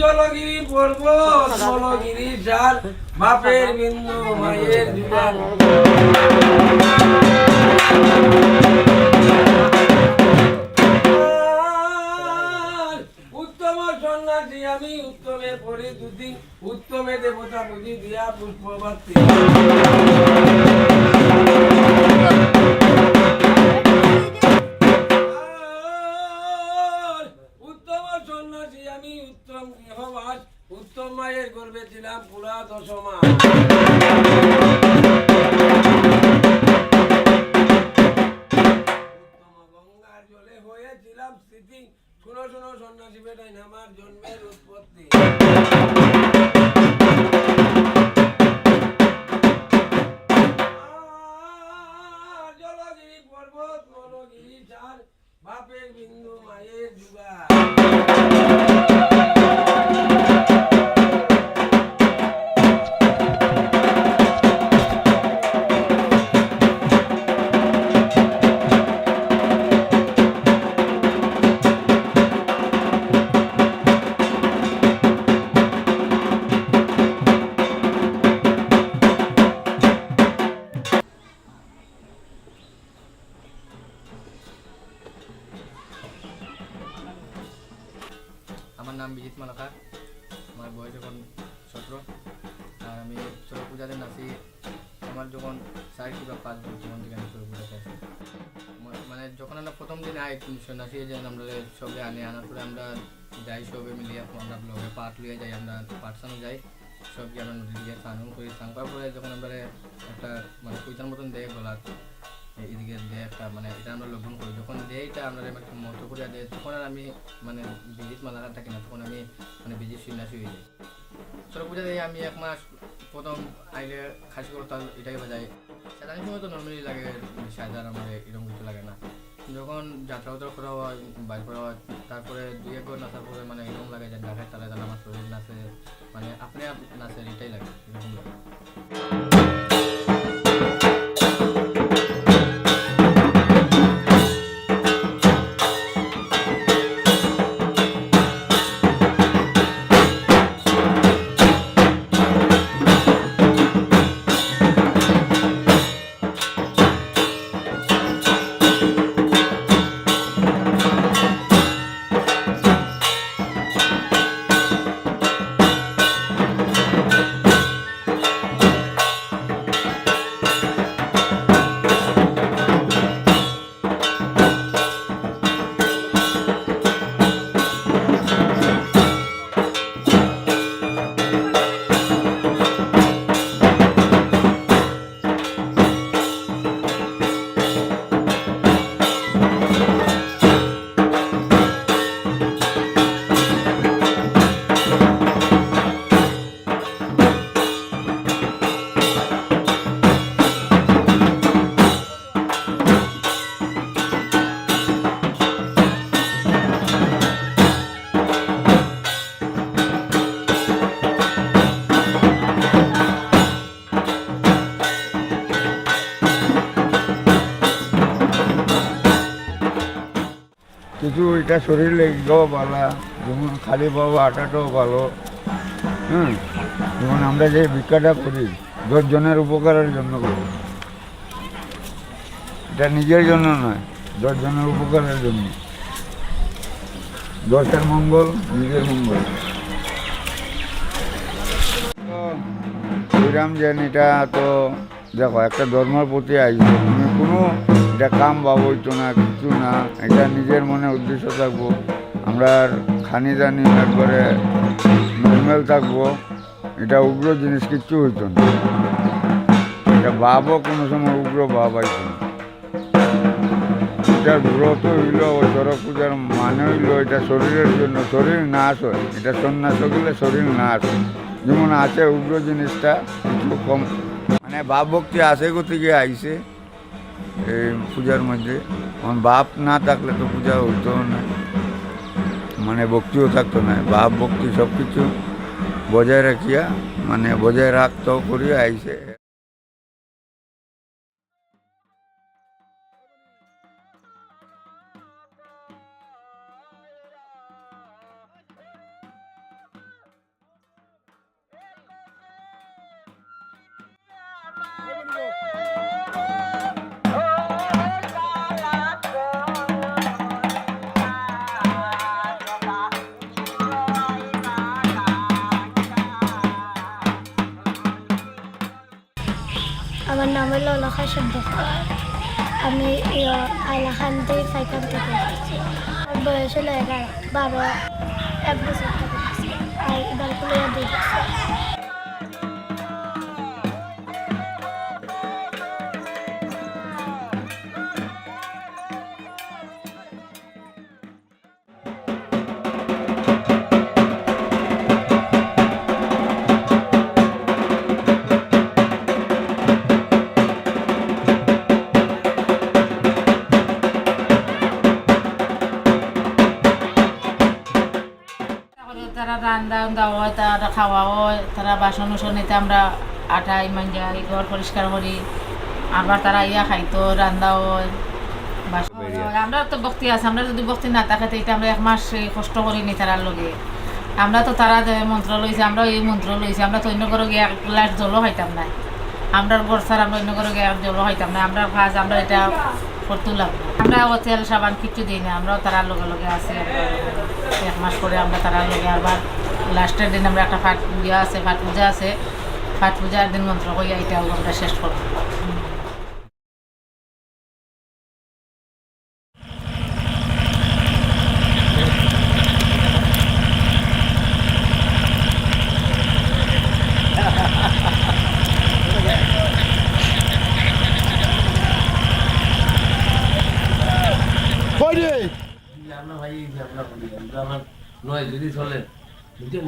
জলগিরি পর্বত জলগিরি চার বাপের বিন্দু মায়ের জুড়ার উত্তম সন্ন্যাসী আমি উত্তমে পরি দুটি উত্তমে দেবতা বুঝি দিয়া পুষ্পবার্তি উত্তম সন্ন্যাসী আমি উত্তম গৃহবাস উত্তম মায়ের গর্ভে ছিলাম পুরা 10 মাস গঙ্গার জলে হয়েছিলাম স্থিতি শুনো শুনো সন্ন্যাসী বেটাই আমার জন্মের উৎপত্তি জলগিরি পর্বত নলগিরি চার বাপের বিন্দু মায়ের যুগা আমার নাম বিজিত মালাকার আমার বয়স যখন 17 আর আমি চড়ক পূজাতে নাচি আমার যখন 4 কিংবা 5 বছর যখন থেকে আমি চড়ক পূজাতে আসি মানে যখন আমরা প্রথম দিন আই নাচি যে আমরা সবে আনার পরে আমরা যাই সবে মিলিয়ে আমরা ব্লগে পাট লিয়ে যাই আমরা পাঠশানো যাই সব গিয়ে আমরা নদী দিয়ে স্নান করি স্নান করার পরে যখন আমরা একটা মানে কুইতার মতন দেয় গলা এদিকে দিয়ে একটা মানে এটা আমরা লগ্ন করি যখন দিয়ে এটা আমরা একটা মন্ত্র করিয়া দেয় তখন আর আমি মানে বিজিত মালাকার থাকি না তখন আমি মানে বিজিত সন্ন্যাসী হয়ে যাই চড়ক পূজা দিয়ে আমি 1 মাস প্রথম আইলে খাসি করতাম এটাই বাজাই সেটার সময় তো নর্মালি লাগে সাজার আমার এরকম কিছু লাগে না যখন যাত্রা করা হয় বাইর করা হয় তারপরে 2-1 ঘর নাচার পরে মানে এরকম লাগে যে ঢাকায় তালে তালে আমার শরীর নাচে মানে আপনি নাচের এটাই লাগে এরকম লাগে কিছু এটা শরীর লেগেও ভালো যেমন খালি পাওয়া আটাটাও ভালো যেমন আমরা যে ভিক্ষাটা করি 10 জনের উপকারের জন্য করি এটা নিজের জন্য নয় 10 জনের উপকারের জন্য 10-এর মঙ্গল নিজের মঙ্গল শ্রীরাম যেন এটা তো দেখো একটা ধর্মের প্রতি আসবে তুমি কোনো এটা কাম ভাব হইতো না কিছু না এটা নিজের মনে উদ্দেশ্য থাকবো আমরা খানি জানি একবারে নর্মাল থাকবো এটা উগ্র জিনিস কিচ্ছু হইতো না এটা ভাবও কোনো সময় উগ্র ভাব আইতো না এটার ব্রত হইল চড়ক পূজার মানে হইল এটা শরীরের জন্য শরীর নাশ হয় এটা সন্ন্যাস গেলে শরীর নাশ হয় যেমন আছে উগ্র জিনিসটা একটু কম মানে ভাব ভক্তি আছে গতিকে আইছে এই পূজার মধ্যে ভাব না থাকলে তো পূজা হইতো না মানে ভক্তিও থাকতো না ভাব ভক্তি সব কিছু বজায় রাখিয়া মানে বজায় রাখতেও করিয়া আইছে নাম হলো লখা সব্যকার। আমি আইলাখান্দি ফাইকান থেকে এসেছি। আমার বয়স হলো 11-12 1 বছর থেকে এসেছি। আর এবার খুলে 2 বছর। তারা রান্না হয়, তারা খাওয়া হয়, তারা বাসন উসন নিতে আমরা আটাই মাঞ্জাই ঘর পরিষ্কার করি, আবার তারা ইয়া খাইতো রান্না হয় বাসন হয়। আমরা তো ভক্তি আছে, আমরা যদি ভক্তি না থাকে তো এটা আমরা 1 মাস কষ্ট করিনি তারার লগে। আমরা তো তারা যে মন্ত্র লইছে, আমরা এই মন্ত্র লইছি, আমরা তো অন্য করে গিয়ে 1 গ্লাস জলও খাইতাম না। আমরা ঘর ছাড়া আমরা অন্য করে গিয়ে জলও খাইতাম না। আমরা কাজ আমরা এটা করতে লাগবো। আমরা তেল সাবান কিচ্ছু দিই না, আমরাও তারার লগে লগে আছি। 1 মাস পরে আমরা তারার লগে আবার লাস্টের দিন আমরা একটা পাঠ পূজা আছে, পাঠ পূজা আছে, পাঠ পূজার দিন মন্ত্র কইয়া এটাও আমরা শেষ করবো। আমরা ভাই আমরা করি, আমরা আমার নয় যদি চলে বুঝছেন,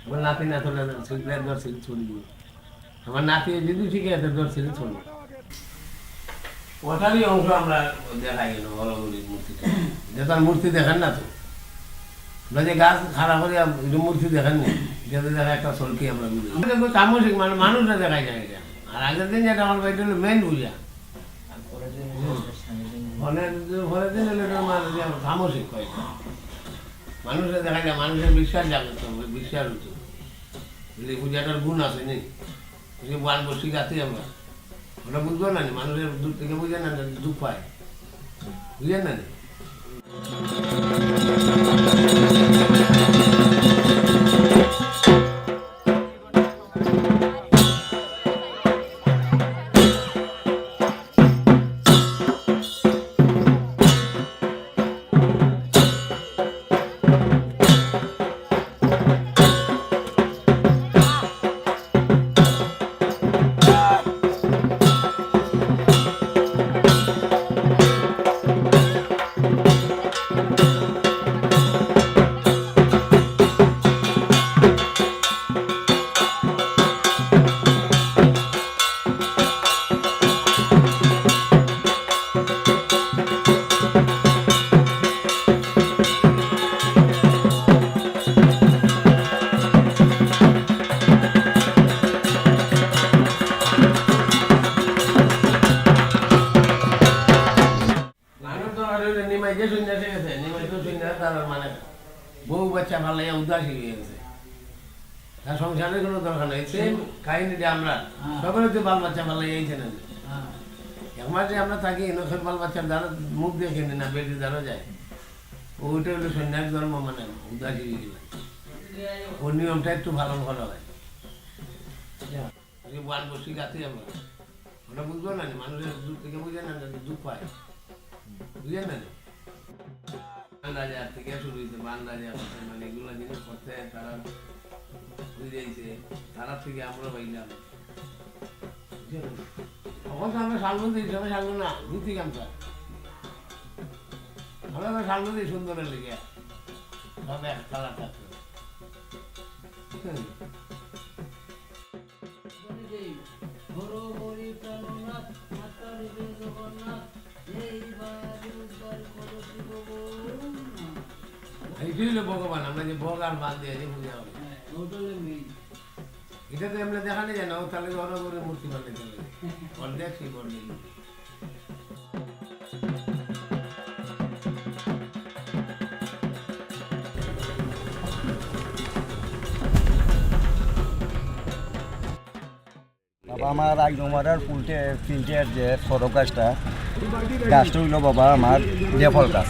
আমার নাতি না চলে দর ছেলে চলবে, আমার নাতি যদি শিখে আছে দর ছেলে চলবে। ওটারই অংশ আমরা দেখাই গেল বড়গুলির মূর্তিটা, যে তার মূর্তি দেখেন না তো, আমরা যে গাছ খারাপ করে মূর্তি দেখেন না, যাতে দেখা একটা চলকি আমরা বুঝি। আমাদের তামসিক মানে মানুষরা দেখাই যায় এটা। আর আগের দিন যেটা আমার বাড়িতে হলো মেন পূজা, ঘরের দিন হলে তামসিক কয়েকটা মানুষের দেখা যায়, মানুষের বিশ্বাস জাগ্রত হবে, বিশ্বাস হতো বুঝলি, পূজাটার গুণ আছে নেই, বান বসি গাছি আমরা ওটা বুঝবো না, মানুষের দূর থেকে বুঝে না, দুঃখ পায়, বুঝেন না। বউ বাচ্চা ভালো উদাসী হয়ে গেছে, তার সংসারের কোনো দরকার নেই। সেম কাহিনীটা আমরা সকলে তো বাল বাচ্চা ভালো এইছে না, একমাস যে আমরা থাকি নখের বাল বাচ্চার দ্বারা মুখ দেখে নি না, বেটির দ্বারা যায়, ওইটা হলো সন্ন্যাস ধর্ম, মানে উদাসী হয়ে গেল। ওর নিয়মটা একটু ভালো ভালো হয়, বান বসি গাছি আমরা ওটা বুঝবো না, মানুষের দূর থেকে বুঝে না, দুঃখ পায়, বুঝেন না। বান্দাজার থেকে শুরু হয়েছে, বান্দাজার মানে এগুলো জিনিস করতে তারা বুঝেছে, তারা থেকে আমরা পাইলাম। তখন তো আমরা শালবন্দি হিসাবে শালবো না, ধুতি গামছা আমরা তো শালবন্দি সুন্দরের লেগে সব এক কালার থাকতো। এইটাই হলো ভগবান, আমরা যে ভোগ আর বাদ দিয়ে যে পূজা হবে এটা তো আমরা দেখানো যায় না, ও তাহলে ঘর করে মূর্তি বানিয়ে চলে অর্ধেক সেই অর্ধেক। বাবা আমার রাজকুমারের ফিল্টের যে সড়ক গাছটা হইল বাবা আমার দেফল গাছ,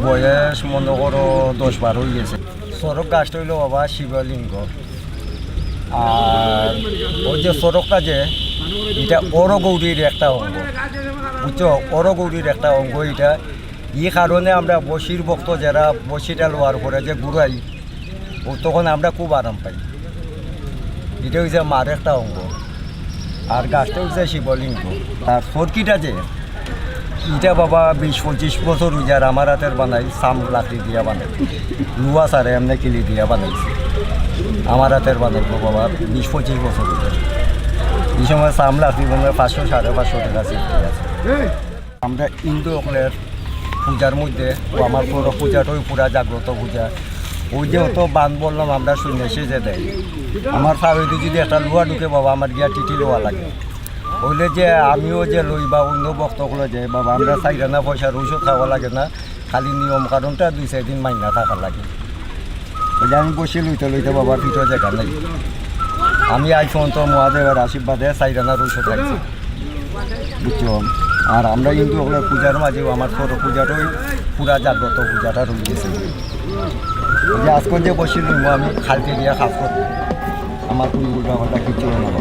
বয়স মনে করো 10-12 হয়ে গেছে। সড়ক গাছটা হইল বাবা শিবলিঙ্গ। আর ওই যে সড়কটা যে এটা অরগৌরীর একটা অঙ্গ, বুঝছো? অরগৌরীর একটা অঙ্গ এটা। এই কারণে আমরা বসির ভক্ত যারা বসিটা লোয়ার পরে যে ঘুরাই, ও তখন আমরা খুব আরাম পাই। এটা হচ্ছে মার একটা অঙ্গ। আর গাছটা হচ্ছে শিবলিঙ্গ। আর সরকিটা যে এটা বাবা 20-25 বছর যার আমার হাতের বানাই, সাম লাকড়ি দিয়া বানাই, লুয়া সারে এমনি কিলি দিয়া বানাইছি। আমার হাতের বানাইব বাবা 20-25 বছর হয়ে। এই সময় সাম লাকড়ি বানাই 500-550 টাকা সিফটি আছে। আমরা হিন্দু সকলের পূজার মধ্যে আমার পুরো পূজাটাই পুরা জাগ্রত পূজা। ওই যে অত বান বললাম আমরা সন্ন্যাসী যে দেয়, আমার ফাড়িতে যদি একটা লোয়া ঢুকে বাবা আমার গিয়া টিটি লোয়া লাগে। হইলে যে আমিও যে লই বা অন্য ভক্তগুলো যে বাবা আমরা চাইরা পয়সার ঔষধ খাওয়া লাগে না, খালি নিয়ম কারণটা 2-4 দিন মাইনা থাকা লাগে। ওই যে আমি বসে লইতে বাবা পিঠো জায়গা নেই। আমি আজ পর্যন্ত মহাদেবের আশীর্বাদে চাইরানার ঔষধ খাইছি, বুঝছো? আর আমরা কিন্তু ওগুলো পূজার মাঝেও আমার ছোটো পূজাটাই পুরা জাগ্রত পূজাটা রয়ে গেছে। যে আজকে যে বসে লইব আমি খালতে গিয়া খাস করবো, আমার কোনো উল্টা পাল্টা কিছু না বাবা।